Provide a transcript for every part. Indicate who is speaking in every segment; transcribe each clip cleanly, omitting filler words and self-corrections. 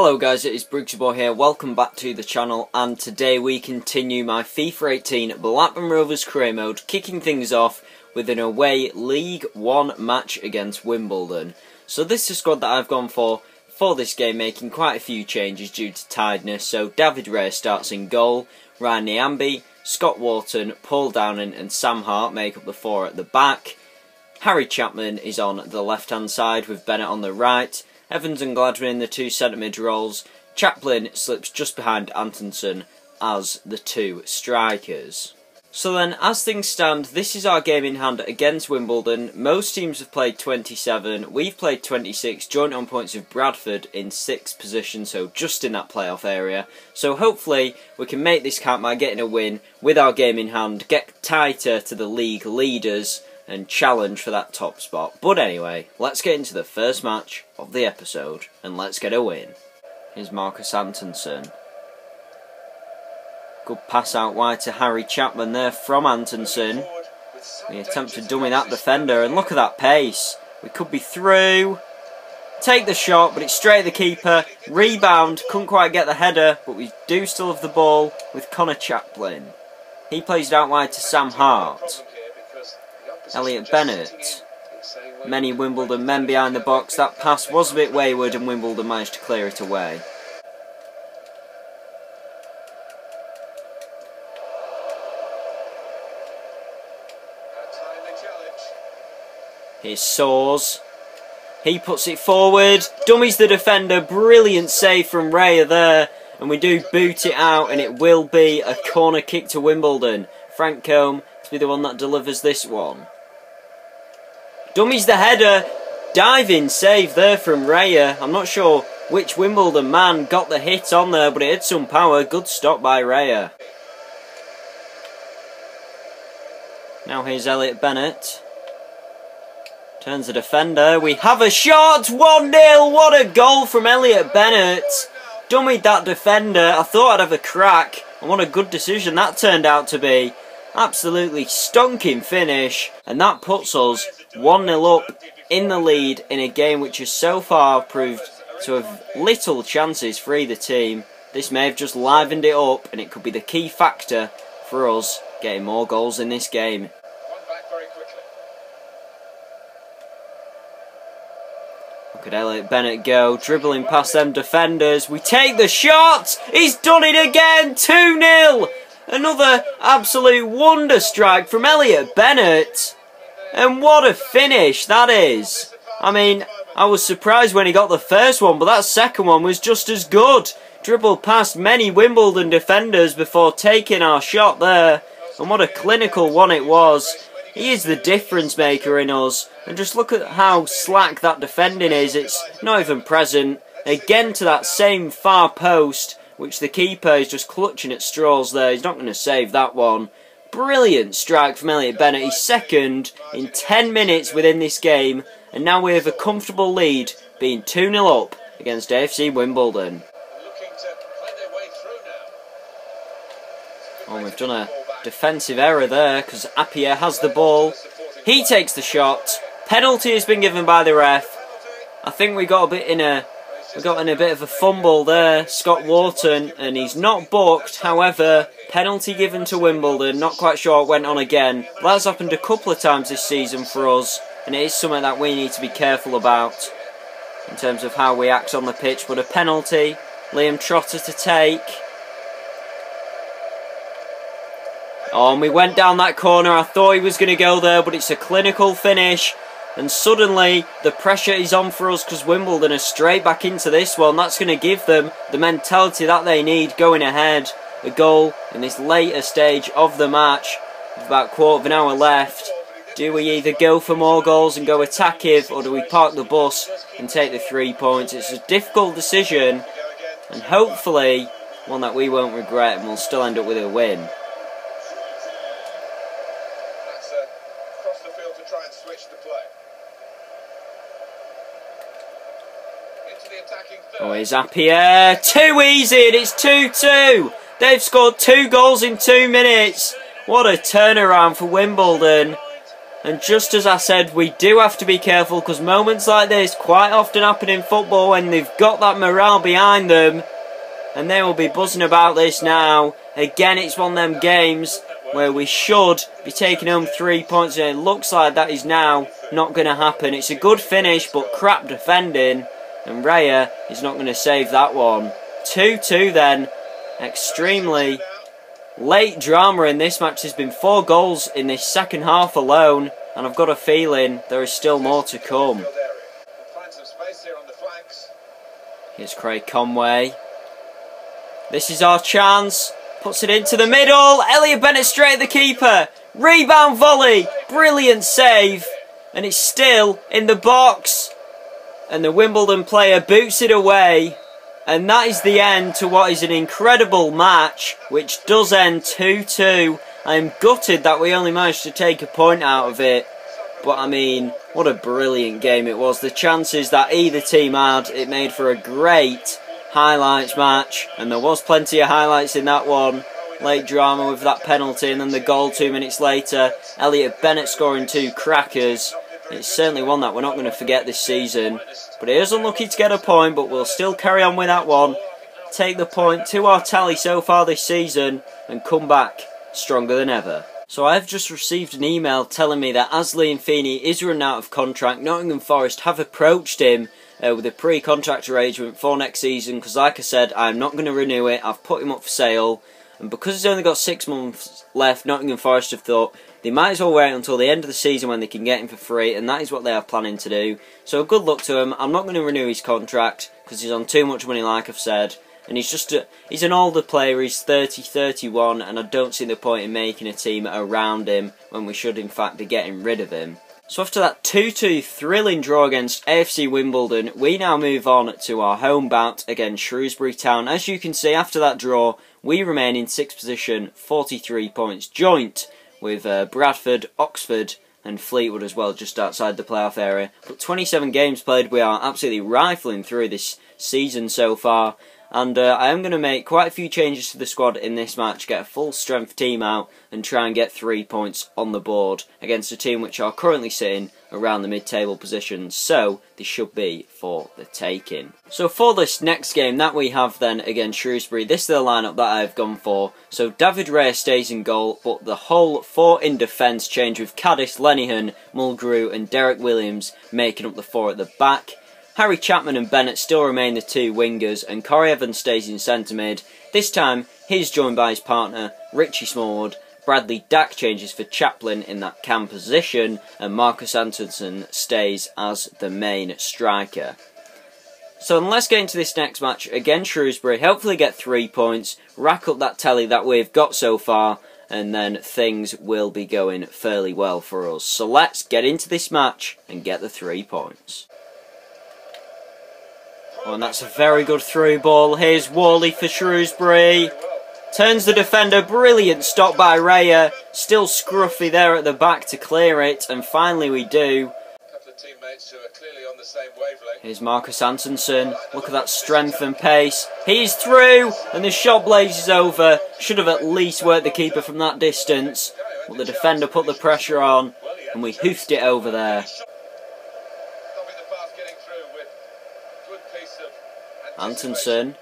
Speaker 1: Hello guys, it is Briggsyboy here, welcome back to the channel, and today we continue my FIFA 18 Blackburn Rovers career mode, kicking things off with an away League 1 match against Wimbledon. So this is the squad that I've gone for this game, making quite a few changes due to tiredness. So David Raya starts in goal, Ryan Nyambe, Scott Wharton, Paul Downing and Sam Hart make up the four at the back. Harry Chapman is on the left hand side with Bennett on the right. Evans and Gladwin in the two centre mid roles. Chaplin slips just behind Antonsen as the two strikers. So then, as things stand, this is our game in hand against Wimbledon. Most teams have played 27, we've played 26, joint on points with Bradford in 6th position, so just in that playoff area. So hopefully we can make this count by getting a win with our game in hand, get tighter to the league leaders and challenge for that top spot. But anyway, let's get into the first match of the episode and let's get a win. Here's Marcus Antonsen. Good pass out wide to Harry Chapman there from Antonsen. We attempt to dummy that defender and look at that pace. We could be through. Take the shot, but it's straight at the keeper. Rebound, couldn't quite get the header, but we do still have the ball with Connor Chaplin. He plays it out wide to Sam Hart. Elliot Bennett. Many Wimbledon men behind the box. That pass was a bit wayward and Wimbledon managed to clear it away. Here's Soares. He puts it forward. Dummies the defender. Brilliant save from Raya there. And we do boot it out and it will be a corner kick to Wimbledon. Frank Combe to be the one that delivers this one. Dummies the header. Diving save there from Raya. I'm not sure which Wimbledon man got the hit on there, but it had some power. Good stop by Raya. Now here's Elliot Bennett. Turns the defender. We have a shot. 1-0. What a goal from Elliot Bennett. Dummied that defender. I thought I'd have a crack. And what a good decision that turned out to be. Absolutely stonking finish. And that puts us 1-0 up in the lead in a game which has so far proved to have little chances for either team. This may have just livened it up and it could be the key factor for us getting more goals in this game. Look at Elliot Bennett go, dribbling past them defenders. We take the shot! He's done it again! 2-0! Another absolute wonder strike from Elliot Bennett. And what a finish that is. I mean, I was surprised when he got the first one, but that second one was just as good. Dribbled past many Wimbledon defenders before taking our shot there. And what a clinical one it was. He is the difference maker in us. And just look at how slack that defending is. It's not even present. Again to that same far post, which the keeper is just clutching at straws there. He's not going to save that one. Brilliant strike from Elliot Bennett. He's second in 10 minutes within this game. And now we have a comfortable lead, being 2-0 up against AFC Wimbledon. Oh, we've done a defensive error there because Appiah has the ball. He takes the shot. Penalty has been given by the ref. I think we got in a bit of a fumble there, Scott Wharton, and he's not booked. However, penalty given to Wimbledon. Not quite sure what went on again. But that's happened a couple of times this season for us, and it is something that we need to be careful about in terms of how we act on the pitch. But a penalty, Liam Trotter to take. Oh, and we went down that corner. I thought he was going to go there, but it's a clinical finish. And suddenly, the pressure is on for us because Wimbledon are straight back into this one. That's going to give them the mentality that they need going ahead. A goal in this later stage of the match. With about a quarter of an hour left. Do we either go for more goals and go attackive, or do we park the bus and take the 3 points? It's a difficult decision, and hopefully one that we won't regret and we'll still end up with a win. Oh, here's Appiah. Too easy, and it's 2-2. They've scored 2 goals in 2 minutes. What a turnaround for Wimbledon. And just as I said, we do have to be careful because moments like this quite often happen in football when they've got that morale behind them. And they will be buzzing about this now. Again, it's one of them games where we should be taking home 3 points, and it looks like that is now not going to happen. It's a good finish, but crap defending, and Raya is not going to save that one. 2-2 then. Extremely late drama in this match. There's been 4 goals in this second half alone, and I've got a feeling there is still more to come. Here's Craig Conway. This is our chance. Puts it into the middle. Elliot Bennett straight at the keeper. Rebound volley. Brilliant save. And it's still in the box. And the Wimbledon player boots it away. And that is the end to what is an incredible match, which does end 2-2. I am gutted that we only managed to take a point out of it. But I mean, what a brilliant game it was. The chances that either team had, it made for a great highlights match, and there was plenty of highlights in that one. Late drama with that penalty, and then the goal 2 minutes later. Elliot Bennett scoring 2 crackers. It's certainly one that we're not going to forget this season. But it is unlucky to get a point, but we'll still carry on with that one. Take the point to our tally so far this season, and come back stronger than ever. So I have just received an email telling me that as Liam Feeney is running out of contract, Nottingham Forest have approached him with a pre-contract arrangement for next season, because like I said, I'm not going to renew it. I've put him up for sale, and because he's only got 6 months left, Nottingham Forest have thought they might as well wait until the end of the season when they can get him for free, and that is what they are planning to do. So good luck to him. I'm not going to renew his contract because he's on too much money, like I've said, and he's an older player. He's 30, 31, and I don't see the point in making a team around him when we should in fact be getting rid of him. So after that 2-2 thrilling draw against AFC Wimbledon, we now move on to our home bout against Shrewsbury Town. As you can see, after that draw, we remain in 6th position, 43 points, joint with Bradford, Oxford and Fleetwood as well, just outside the playoff area. But 27 games played, we are absolutely rifling through this season so far. And I am going to make quite a few changes to the squad in this match, get a full strength team out and try and get 3 points on the board against a team which are currently sitting around the mid-table positions, so they should be for the taking. So for this next game that we have then against Shrewsbury, this is the lineup that I've gone for. So David Raya stays in goal, but the whole 4 in defence change with Caddis, Lenihan, Mulgrew and Derek Williams making up the 4 at the back. Harry Chapman and Bennett still remain the 2 wingers, and Corey Evans stays in centre mid. This time, he's joined by his partner, Richie Smallwood. Bradley Dack changes for Chaplin in that cam position, and Marcus Antonsen stays as the main striker. So let's get into this next match against Shrewsbury, hopefully get 3 points, rack up that tally that we've got so far, and then things will be going fairly well for us. So let's get into this match and get the 3 points. Oh, and that's a very good through ball. Here's Worley for Shrewsbury. Turns the defender. Brilliant stop by Raya. Still scruffy there at the back to clear it. And finally we do. Here's Marcus Antonsen. Look at that strength and pace. He's through. And the shot blazes over. Should have at least worked the keeper from that distance. But the defender put the pressure on. And we hoofed it over there. Antonsen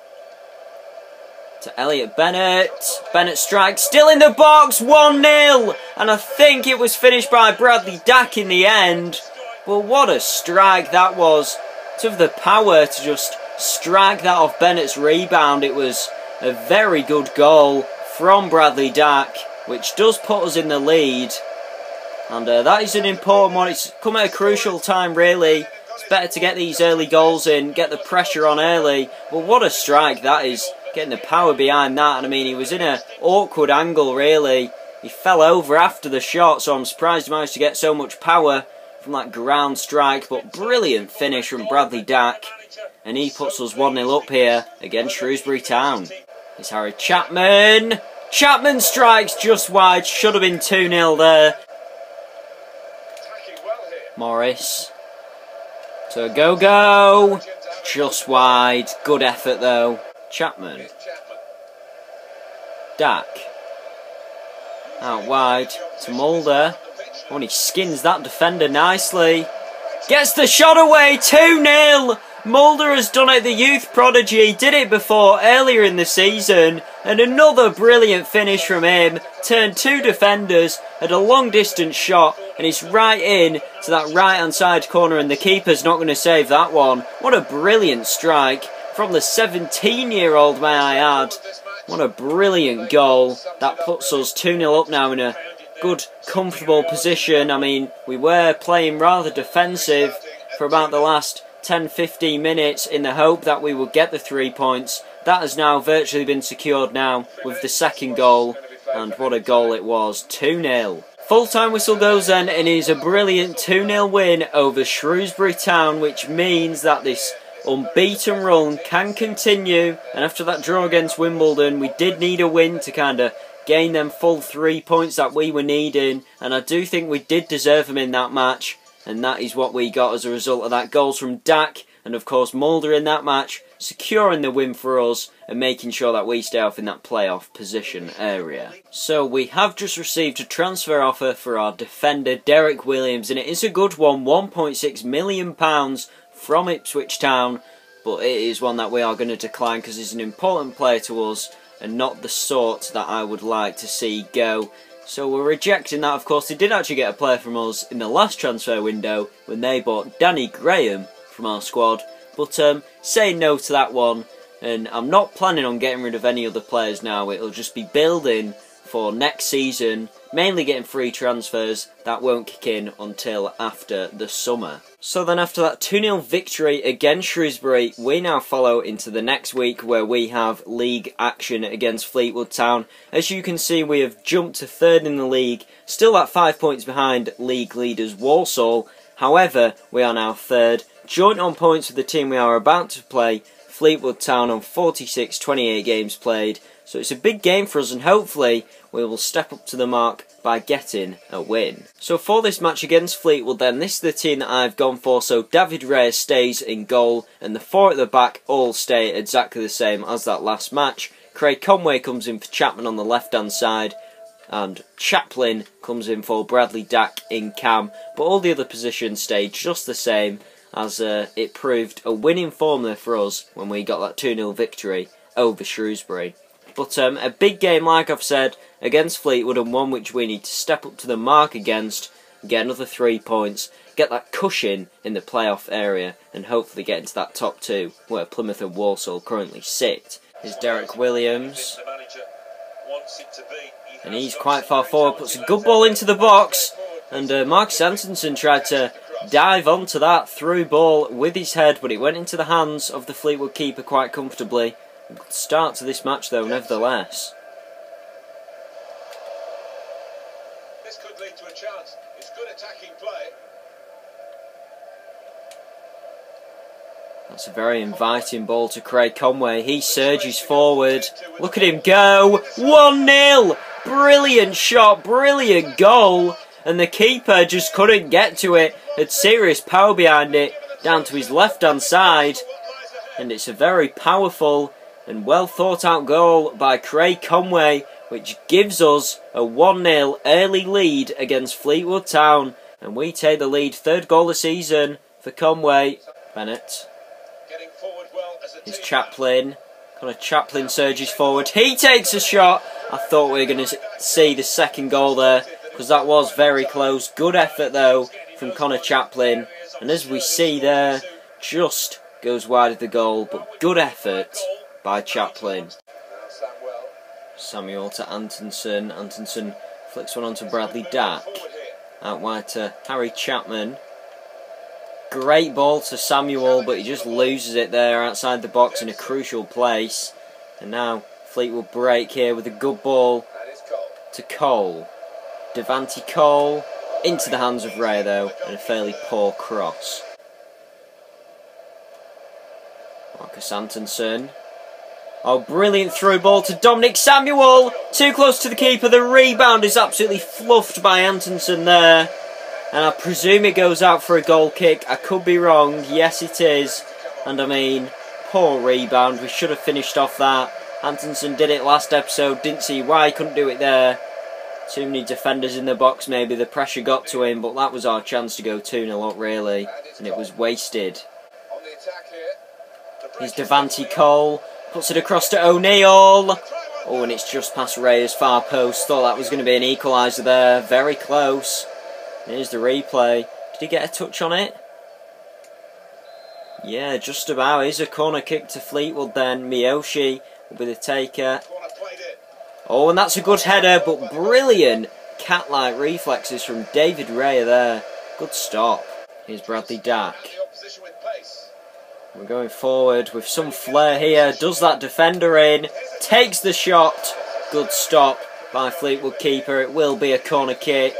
Speaker 1: to Elliot Bennett. Bennett strikes, still in the box, 1-0. And I think it was finished by Bradley Dack in the end. Well, what a strike that was. To have the power to just strike that off Bennett's rebound. It was a very good goal from Bradley Dack, which does put us in the lead. And that is an important one. It's come at a crucial time, really. It's better to get these early goals in, get the pressure on early. But what a strike that is, getting the power behind that. And I mean, he was in an awkward angle, really. He fell over after the shot, so I'm surprised he managed to get so much power from that ground strike. But brilliant finish from Bradley Dack. And he puts us 1-0 up here against Shrewsbury Town. It's Harry Chapman. Chapman strikes just wide, should have been 2-0 there. Morris. So go, just wide, good effort though. Chapman, Dack, out wide to Mulder, Oh, and he skins that defender nicely. Gets the shot away, 2-0. Mulder has done it, the youth prodigy, did it before earlier in the season. And another brilliant finish from him. Turned two defenders, had a long distance shot, and it's right in to that right hand side corner, and the keeper's not going to save that one. What a brilliant strike from the 17-year-old, may I add. What a brilliant goal. That puts us 2-0 up now in a good, comfortable position. I mean, we were playing rather defensive for about the last 10-15 minutes in the hope that we would get the 3 points. That has now virtually been secured now with the second goal, and what a goal it was, 2-0. Full-time whistle goes then, and it is a brilliant 2-0 win over Shrewsbury Town, which means that this unbeaten run can continue. And after that draw against Wimbledon, we did need a win to kind of gain them full 3 points that we were needing, and I do think we did deserve them in that match, and that is what we got as a result of that. Goals from Dak and of course Mulder in that match, securing the win for us and making sure that we stay off in that playoff position area. So we have just received a transfer offer for our defender Derek Williams, and it is a good one, £1.6 million from Ipswich Town, but it is one that we are going to decline because he's an important player to us and not the sort that I would like to see go. So we're rejecting that. Of course, they did actually get a player from us in the last transfer window when they bought Danny Graham from our squad, but saying no to that one, and I'm not planning on getting rid of any other players now. It'll just be building for next season, mainly getting free transfers that won't kick in until after the summer. So then after that 2-0 victory against Shrewsbury, we now follow into the next week where we have league action against Fleetwood Town. As you can see, we have jumped to third in the league, still at 5 points behind league leaders Walsall. However, we are now third, joint on points with the team we are about to play, Fleetwood Town, on 46, 28 games played. So it's a big game for us, and hopefully we will step up to the mark by getting a win. So for this match against Fleetwood then, this is the team that I've gone for. So David Reyes stays in goal, and the four at the back all stay exactly the same as that last match. Craig Conway comes in for Chapman on the left hand side, and Chaplin comes in for Bradley Dack in cam, but all the other positions stay just the same, as it proved a winning formula for us when we got that 2-0 victory over Shrewsbury. But a big game, like I've said, against Fleetwood, and one which we need to step up to the mark against, get another 3 points, get that cushion in the playoff area, and hopefully get into that top two where Plymouth and Walsall currently sit. Here's Derek Williams, and he's quite far forward, puts a good ball into the box, and Marcus Antonsen tried to dive onto that through ball with his head, but it went into the hands of the Fleetwood keeper quite comfortably. Good start to this match though, nevertheless.
Speaker 2: This could lead to a chance. It's good attacking play.
Speaker 1: That's a very inviting ball to Craig Conway. He surges forward. Look at him go. 1-0. Brilliant shot, brilliant goal. And the keeper just couldn't get to it. Had serious power behind it, down to his left-hand side. And it's a very powerful and well thought out goal by Craig Conway, which gives us a 1-0 early lead against Fleetwood Town, and we take the lead. Third goal of the season for Conway. Bennett. Here's Chaplin. Connor Chaplin surges forward. He takes a shot. I thought we were going to see the second goal there, because that was very close. Good effort though from Connor Chaplin, and as we see there, just goes wide of the goal, but good effort by Chaplin. Samuel to Antonsen. Antonsen flicks one onto Bradley Dack. Out wide to Harry Chapman. Great ball to Samuel, but he just loses it there outside the box in a crucial place. And now Fleetwood break here with a good ball to Cole. Devante Cole into the hands of Ray though, and a fairly poor cross. Marcus Antonsen. Oh, brilliant through ball to Dominic Samuel. Too close to the keeper. The rebound is absolutely fluffed by Antonsen there. And I presume it goes out for a goal kick. I could be wrong. Yes, it is. And I mean, poor rebound. We should have finished off that. Antonsen did it last episode. Didn't see why he couldn't do it there. Too many defenders in the box, maybe the pressure got to him, but that was our chance to go 2-0 up really, and it was wasted.
Speaker 2: On the attack here.
Speaker 1: Here's Devante Cole, puts it across to O'Neill. Oh, and it's just past Raya's far post. Thought that was going to be an equaliser there, very close. Here's the replay. Did he get a touch on it? Yeah, just about. Here's a corner kick to Fleetwood then. Miyoshi will be the taker. Oh, and that's a good header, but brilliant cat-like reflexes from David Raya there. Good stop. Here's Bradley Dack. We're going forward with some flair here. Does that defender in. Takes the shot. Good stop by Fleetwood keeper. It will be a corner kick.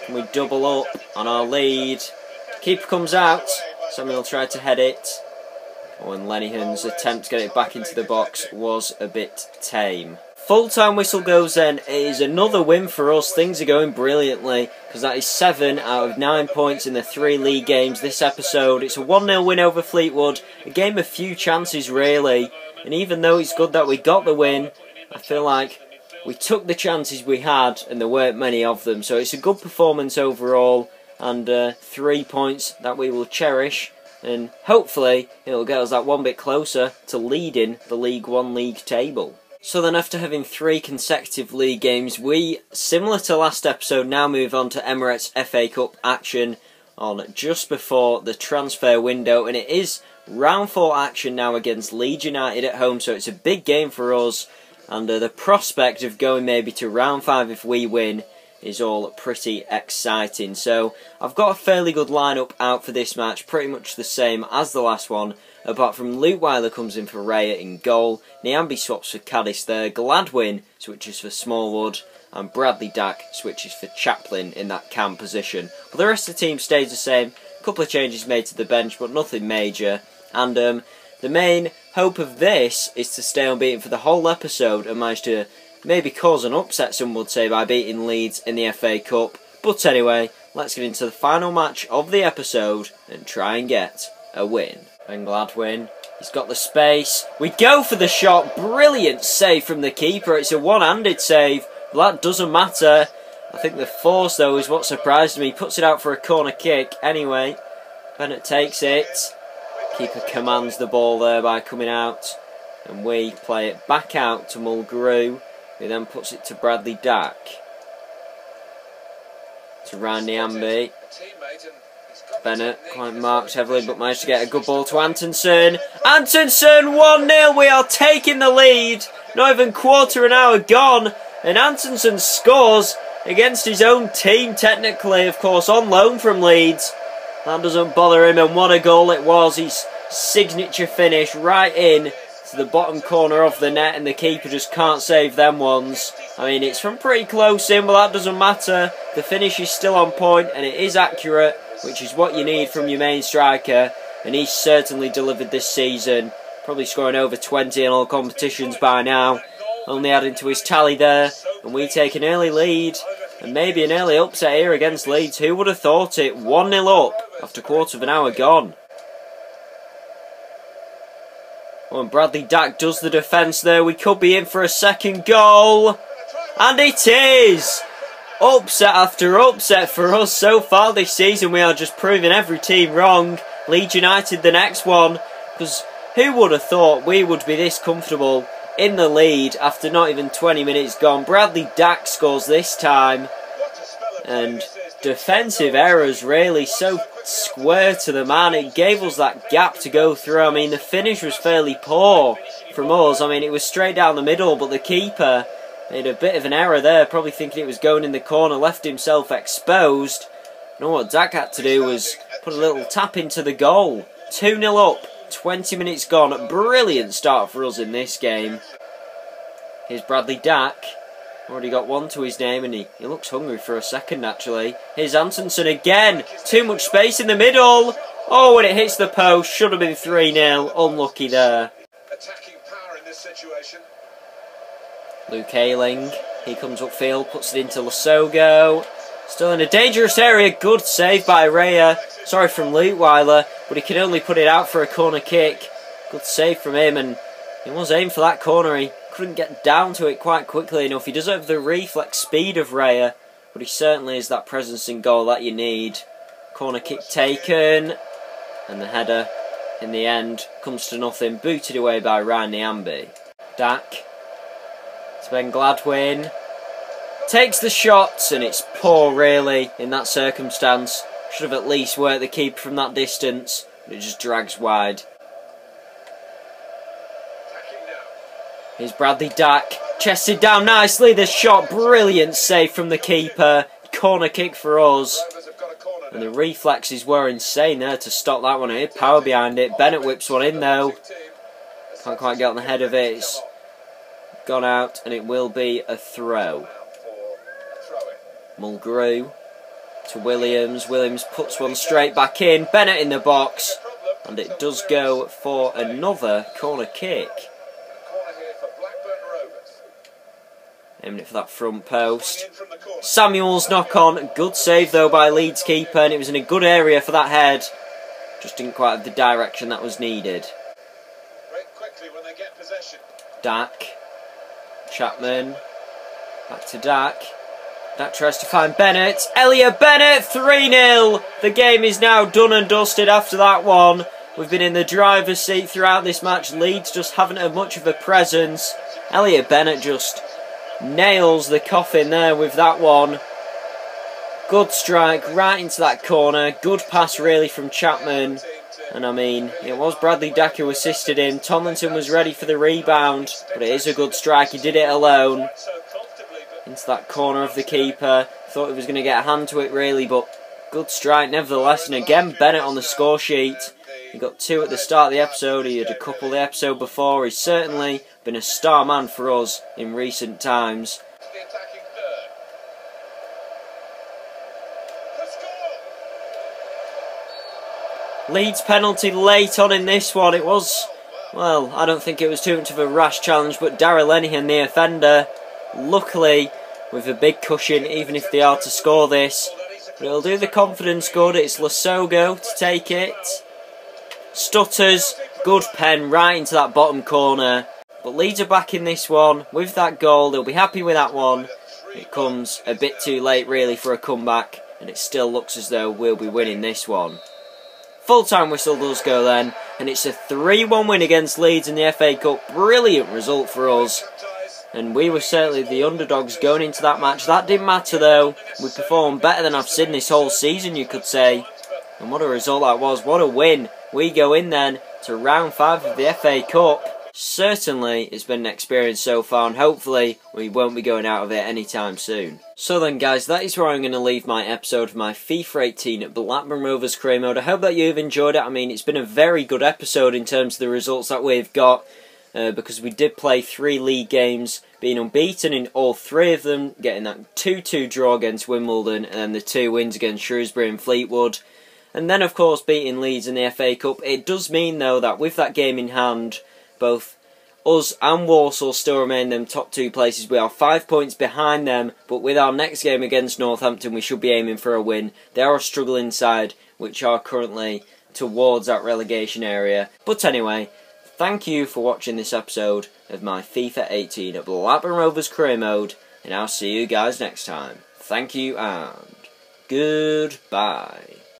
Speaker 1: Can we double up on our lead? Keeper comes out. Samuel tried to head it. Oh, and Lenihan's attempt to get it back into the box was a bit tame. Full-time whistle goes then. It is another win for us. Things are going brilliantly because that is 7 out of 9 points in the 3 league games this episode. It's a 1-0 win over Fleetwood. A game of few chances really. And even though it's good that we got the win, I feel like we took the chances we had and there weren't many of them. So it's a good performance overall and 3 points that we will cherish. And hopefully it'll get us that one bit closer to leading the League One league table. So then after having 3 consecutive league games, we, similar to last episode, now move on to Emirates FA Cup action on just before the transfer window. And it is round 4 action now against Leeds United at home, so it's a big game for us. And the prospect of going maybe to round 5 if we win is all pretty exciting. So I've got a fairly good lineup out for this match, pretty much the same as the last one. Apart from Leutwiler comes in for Raya in goal, Niambi swaps for Cadiz there, Gladwin switches for Smallwood, and Bradley Dack switches for Chaplin in that cam position. But the rest of the team stays the same, a couple of changes made to the bench, but nothing major. And the main hope of this is to stay unbeaten for the whole episode and manage to maybe cause an upset, some would say, by beating Leeds in the FA Cup. But anyway, let's get into the final match of the episode and try and get a win. And Gladwin, he's got the space. We go for the shot. Brilliant save from the keeper. It's a one-handed save, but that doesn't matter. I think the force, though, is what surprised me. He puts it out for a corner kick. Anyway, Bennett takes it. Keeper commands the ball there by coming out. And we play it back out to Mulgrew, who then puts it to Bradley Dack. To Ryan Niambi. Bennett quite marked heavily, but managed to get a good ball to Antonsen. Antonsen, 1-0. We are taking the lead. Not even quarter an hour gone. And Antonsen scores against his own team, technically, of course, on loan from Leeds. That doesn't bother him, and what a goal it was. His signature finish right in to the bottom corner of the net, and the keeper just can't save them ones. I mean, it's from pretty close in, but that doesn't matter. The finish is still on point, and it is accurate, which is what you need from your main striker, and he's certainly delivered this season, probably scoring over 20 in all competitions by now, only adding to his tally there, and we take an early lead, and maybe an early upset here against Leeds. Who would have thought it? 1-0 up after quarter of an hour gone. Oh, and Bradley Dack does the defence there. We could be in for a second goal, and it is! Upset after upset for us so far this season. We are just proving every team wrong. Leeds United the next one, because who would have thought we would be this comfortable in the lead after not even 20 minutes gone. Bradley Dack scores this time, and defensive errors really so square to the man. It gave us that gap to go through. I mean, the finish was fairly poor from us. I mean, it was straight down the middle, but the keeper made a bit of an error there, probably thinking it was going in the corner, left himself exposed. And all what Dack had to do was put a little tap into the goal. 2-0 up, 20 minutes gone. Brilliant start for us in this game. Here's Bradley Dack. Already got one to his name, and he looks hungry for a second, actually. Here's Antonsen again. Too much space in the middle. Oh, and it hits the post. Should have been 3-0. Unlucky there.
Speaker 2: Attacking power in this situation.
Speaker 1: Luke Ayling, he comes upfield, puts it into Lasogo. Still in a dangerous area. Good save by Raya. Sorry from Leutwiler, but he can only put it out for a corner kick. Good save from him, and he was aimed for that corner. He couldn't get down to it quite quickly enough. He does have the reflex speed of Raya, but he certainly is that presence in goal that you need. Corner kick taken, and the header in the end comes to nothing, booted away by Ryan Niambi. Dak, Sven Gladwin, takes the shots, and it's poor really in that circumstance. Should have at least worked the keeper from that distance, but it just drags wide. Here's Bradley Dack, chested down nicely, the shot, brilliant save from the keeper, corner kick for us. And the reflexes were insane there to stop that one. He had power behind it. Bennett whips one in though. Can't quite get on the head of it. It's gone out and it will be a throw. Mulgrew to Williams. Williams puts one straight back in. Bennett in the box. And it does go for another corner kick. Aiming it for that front post. Samuel's knock on. Good save though by Leeds keeper, and it was in a good area for that head. Just didn't quite have the direction that was needed. Dak. Chapman. Back to Dak. Dak tries to find Bennett. Elliot Bennett, 3-0. The game is now done and dusted after that one. We've been in the driver's seat throughout this match. Leeds just haven't had much of a presence. Elliot Bennett just nails the coffin there with that one. Good strike right into that corner. Good pass really from Chapman. And I mean, it was Bradley Dack who assisted him. Tomlinson was ready for the rebound, but it is a good strike. He did it alone. Into that corner of the keeper. Thought he was going to get a hand to it really, but good strike nevertheless. And again, Bennett on the score sheet. He got 2 at the start of the episode. He had a couple the episode before. He's certainly been a star man for us in recent times. Leeds penalty late on in this one. It was, well, I don't think it was too much of a rash challenge, but Darragh Lenihan, the offender, luckily with a big cushion, even if they are to score this. But it'll do the confidence good. It's Lasogo to take it. Stutters, good pen right into that bottom corner. But Leeds are back in this one with that goal. They'll be happy with that one. It comes a bit too late really for a comeback, and it still looks as though we'll be winning this one. Full-time whistle does go then, and it's a 3-1 win against Leeds in the FA Cup. Brilliant result for us. And we were certainly the underdogs going into that match. That didn't matter though. We performed better than I've seen this whole season, you could say. And what a result that was. What a win. We go in then to round 5 of the FA Cup. Certainly it's been an experience so far, and hopefully we won't be going out of it anytime soon. So then guys, that is where I'm going to leave my episode of my FIFA 18 at Blackburn Rovers career mode. I hope that you've enjoyed it. I mean, it's been a very good episode in terms of the results that we've got. Because we did play 3 league games, being unbeaten in all 3 of them, getting that 2-2 draw against Wimbledon, and then the 2 wins against Shrewsbury and Fleetwood. And then of course beating Leeds in the FA Cup. It does mean though that with that game in hand, both us and Walsall still remain them top 2 places. We are 5 points behind them, but with our next game against Northampton we should be aiming for a win. They are a struggling side which are currently towards that relegation area. But anyway, thank you for watching this episode of my FIFA 18 at Blackburn Rovers career mode, and I'll see you guys next time. Thank you and goodbye.